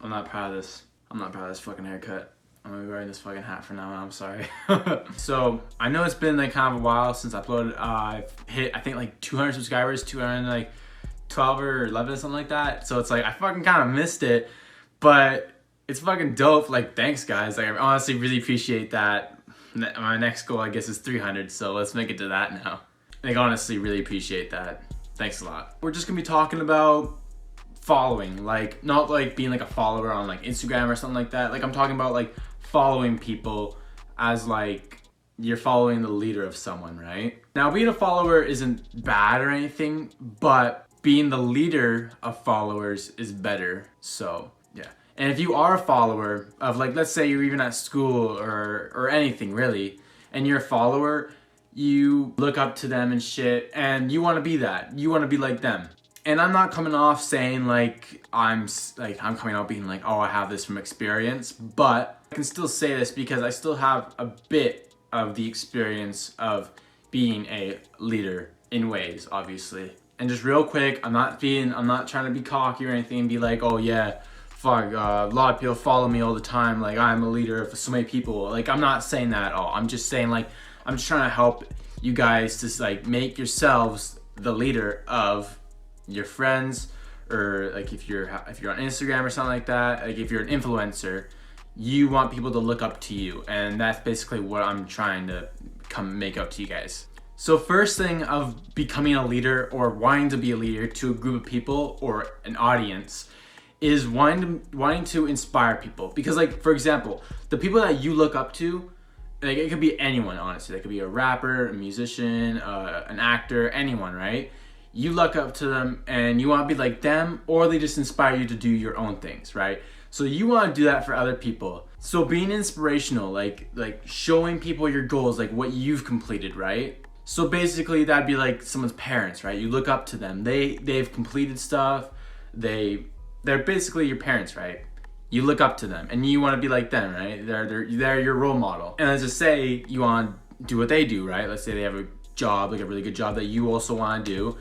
I'm not proud of this. I'm not proud of this fucking haircut. I'm gonna be wearing this fucking hat from now on, I'm sorry. So, I know it's been like kind of a while since I uploaded. I've hit, I think like 200 subscribers, 212 or 11 or something like that. So it's like, I fucking kind of missed it, but it's fucking dope. Like, thanks guys. Like, I honestly really appreciate that. My next goal, I guess, is 300, so let's make it to that now. Like, honestly, really appreciate that. Thanks a lot. We're just gonna be talking about following, like, not like being like a follower on like Instagram or something like that. Like, I'm talking about like following people as like you're following the leader of someone, right? Now, being a follower isn't bad or anything, but being the leader of followers is better. So, yeah. And if you are a follower of, like, let's say you're even at school or anything really, and you're a follower, you look up to them and shit, and you want to be that. You want to be like them. And I'm not coming off saying like I'm coming out being like, oh, I have this from experience, but I can still say this because I still have a bit of the experience of being a leader in ways, obviously. And just real quick, I'm not trying to be cocky or anything and be like, oh yeah, fuck, a lot of people follow me all the time, like I'm a leader for so many people. Like, I'm not saying that at all. I'm just saying, like, I'm just trying to help you guys to like make yourselves the leader of your friends, or like if you're on Instagram or something like that, like if you're an influencer, you want people to look up to you, and that's basically what I'm trying to make up to you guys. So first thing of becoming a leader or wanting to be a leader to a group of people or an audience is wanting to inspire people. Because, like, for example, the people that you look up to, like, it could be anyone, honestly. It could be a rapper, a musician, an actor, anyone, right? You look up to them and you want to be like them, or they just inspire you to do your own things, right? So you want to do that for other people. So being inspirational, like showing people your goals, like what you've completed, right? So basically that'd be like someone's parents, right? You look up to them. They've completed stuff. They're basically your parents, right? You look up to them and you want to be like them, right? They're your role model. And let's just say you want to do what they do, right? Let's say they have a job, like a really good job that you also want to do,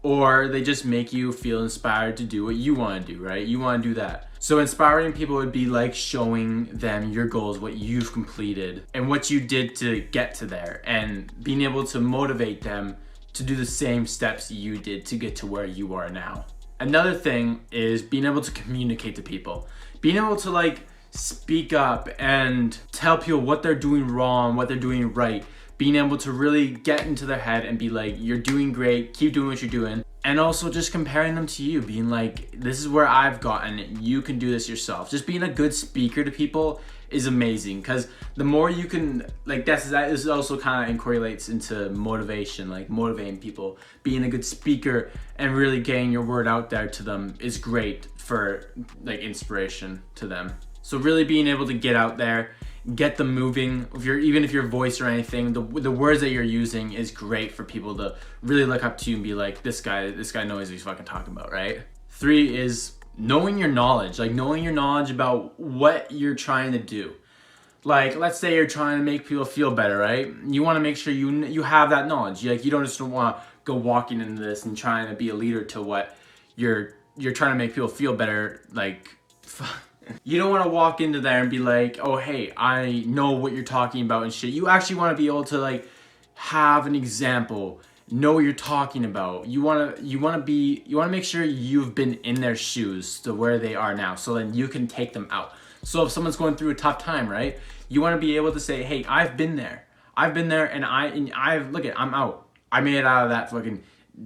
or they just make you feel inspired to do what you want to do, right? You want to do that. So inspiring people would be like showing them your goals, what you've completed and what you did to get to there, and being able to motivate them to do the same steps you did to get to where you are now. Another thing is being able to communicate to people. Being able to like speak up and tell people what they're doing wrong, what they're doing right. Being able to really get into their head and be like, you're doing great, keep doing what you're doing. And also just comparing them to you, being like, this is where I've gotten, you can do this yourself. Just being a good speaker to people is amazing, because the more you can, like, this also kind of correlates into motivation, like motivating people. Being a good speaker and really getting your word out there to them is great for like inspiration to them. So really being able to get out there, get them moving. Even if your voice or anything, the words that you're using is great for people to really look up to you and be like, this guy knows what he's fucking talking about, right? 3 is knowing your knowledge, like knowing your knowledge about what you're trying to do. Like, let's say you're trying to make people feel better, right? You want to make sure you have that knowledge. Like, you don't just want to go walking into this and trying to be a leader to what you're trying to make people feel better. Like, you don't want to walk into there and be like, oh, hey, I know what you're talking about and shit. You actually want to be able to like have an example, know what you're talking about. You want to make sure you've been in their shoes to where they are now, so then you can take them out. So if someone's going through a tough time, right? You want to be able to say, hey, I've been there, and I'm out. I made it out of that fucking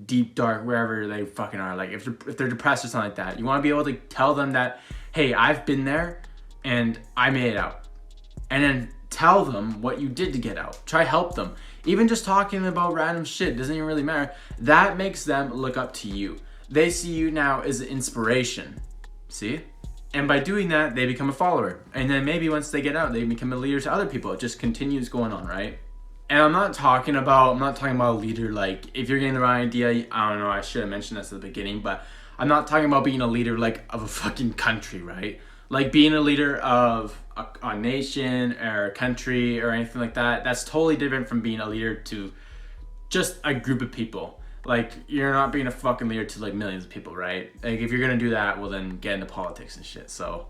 deep dark wherever they fucking are. Like, if they're depressed or something like that, you want to be able to tell them that, hey, I've been there and I made it out. And then tell them what you did to get out. Try help them. Even just talking about random shit doesn't even really matter. That makes them look up to you. They see you now as an inspiration. See? And by doing that, they become a follower. And then maybe once they get out, they become a leader to other people. It just continues going on, right? And I'm not talking about a leader like, if you're getting the wrong idea, I don't know, I should have mentioned this at the beginning, but I'm not talking about being a leader like of a fucking country, right? Like being a leader of a nation or a country or anything like that. That's totally different from being a leader to just a group of people. Like, you're not being a fucking leader to like millions of people, right? Like, if you're gonna do that, well then get into politics and shit. So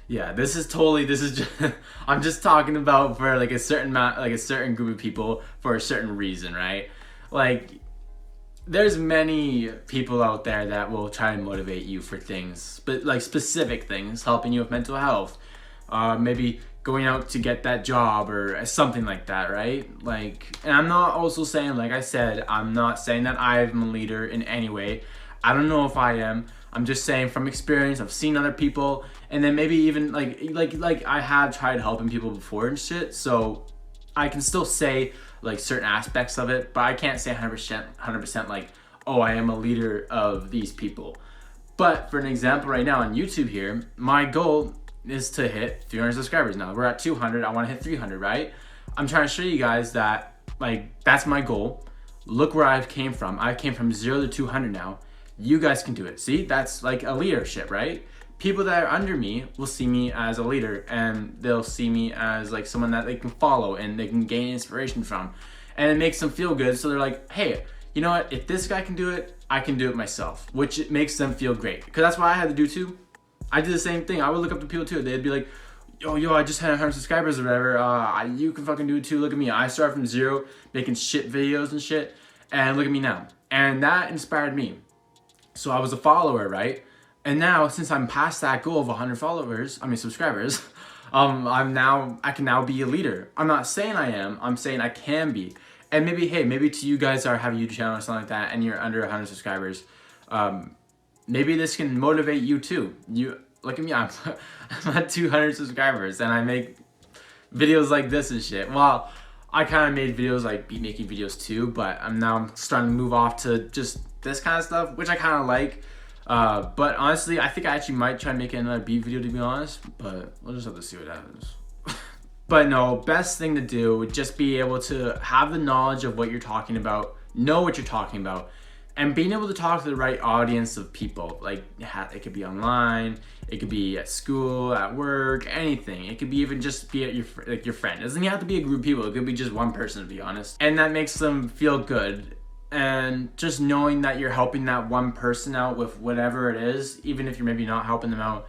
Yeah, this is just I'm just talking about for like a certain amount, like a certain group of people for a certain reason, right? Like there's many people out there that will try and motivate you for things, but like specific things, helping you with mental health, maybe going out to get that job or something like that, right? Like, and I'm not also saying, like I said, I'm not saying that I'm a leader in any way. I don't know if I am. I'm just saying from experience, I've seen other people, and then maybe even like I have tried helping people before and shit. So I can still say like certain aspects of it, but I can't say 100% like, oh, I am a leader of these people. But for an example, right now on YouTube here, my goal is to hit 300 subscribers. Now we're at 200. I want to hit 300, right? I'm trying to show you guys that like that's my goal. Look where I've came from. I came from 0 to 200 now. You guys can do it. See, that's like a leadership, right? People that are under me will see me as a leader, and they'll see me as like someone that they can follow and they can gain inspiration from, and it makes them feel good. So they're like, hey, you know what, if this guy can do it, I can do it myself, which it makes them feel great, because that's what I had to do too. I did the same thing. I would look up to people too. They'd be like, yo, I just had 100 subscribers or whatever, you can fucking do it too. Look at me, I started from 0 making shit videos and shit, and look at me now. And that inspired me. So I was a follower, right? And now, since I'm past that goal of 100 subscribers, I can now be a leader. I'm not saying I am, I'm saying I can be. And maybe, hey, maybe to you guys that have a YouTube channel or something like that, and you're under 100 subscribers, maybe this can motivate you too. You look at me, I'm at 200 subscribers, and I make videos like this and shit. Well, I kind of made videos like beat making videos too, but I'm starting to move off to just this kind of stuff, which I kind of like. But honestly, I think I actually might try making another beat video, to be honest, but we'll just have to see what happens. But no, best thing to do would just be able to have the knowledge of what you're talking about, know what you're talking about, and being able to talk to the right audience of people. Like, it could be online, it could be at school, at work, anything. It could be even just be at your friend. It doesn't have to be a group of people. It could be just one person, to be honest. And that makes them feel good. And just knowing that you're helping that one person out with whatever it is, even if you're maybe not helping them out,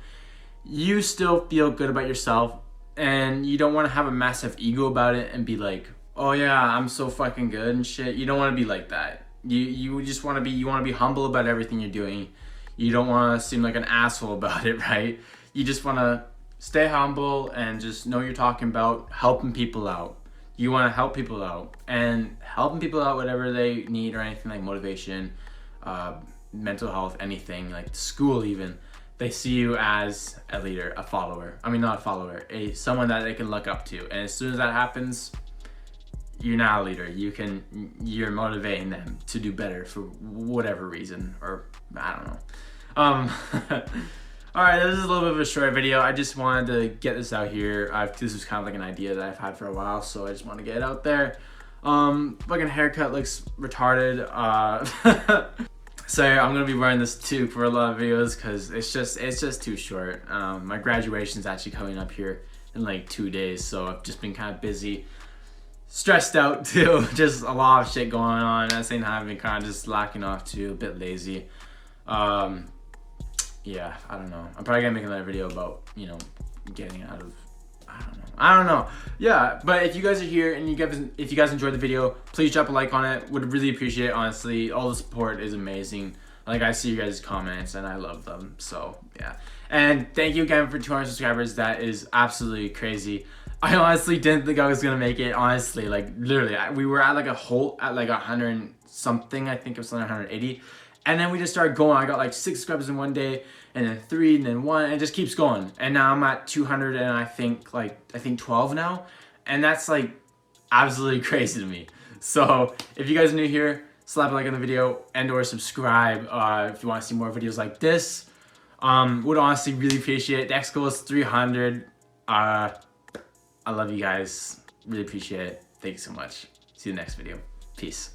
you still feel good about yourself, and you don't want to have a massive ego about it and be like, oh yeah, I'm so fucking good and shit. You don't want to be like that. You just want to be humble about everything you're doing. You don't want to seem like an asshole about it, right? You just want to stay humble and just know you're talking about helping people out. You want to help people out, and helping people out whatever they need or anything, like motivation, mental health, anything, like school even. They see you as a leader, a follower. I mean, not a follower, someone that they can look up to. And as soon as that happens, you're now a leader. You're motivating them to do better for whatever reason, or I don't know. All right, this is a little bit of a short video. I just wanted to get this out here. This was kind of like an idea that I've had for a while, so I just want to get it out there. Fucking haircut looks retarded. So I'm gonna be wearing this too for a lot of videos because it's just too short. My graduation's actually coming up here in like 2 days, so I've just been kind of busy, stressed out too. Just a lot of shit going on. At the same time, I've been kind of just slacking off too, a bit lazy. Yeah, I don't know. I'm probably gonna make another video about, you know, getting out of, I don't know. Yeah, but if you guys are here and if you guys enjoyed the video, please drop a like on it. Would really appreciate it, honestly. All the support is amazing. Like, I see you guys' comments and I love them. So yeah. And thank you again for 200 subscribers. That is absolutely crazy. I honestly didn't think I was gonna make it, honestly. Like, literally, we were at like at like 100 something, I think it was 180. And then we just started going. I got like 6 subscribers in one day, and then 3, and then 1, and it just keeps going. And now I'm at 200, and I think 12 now, and that's like absolutely crazy to me. So if you guys are new here, slap a like on the video and/or subscribe if you want to see more videos like this. Would honestly really appreciate it. Next goal is 300. I love you guys. Really appreciate it. Thank you so much. See you in the next video. Peace.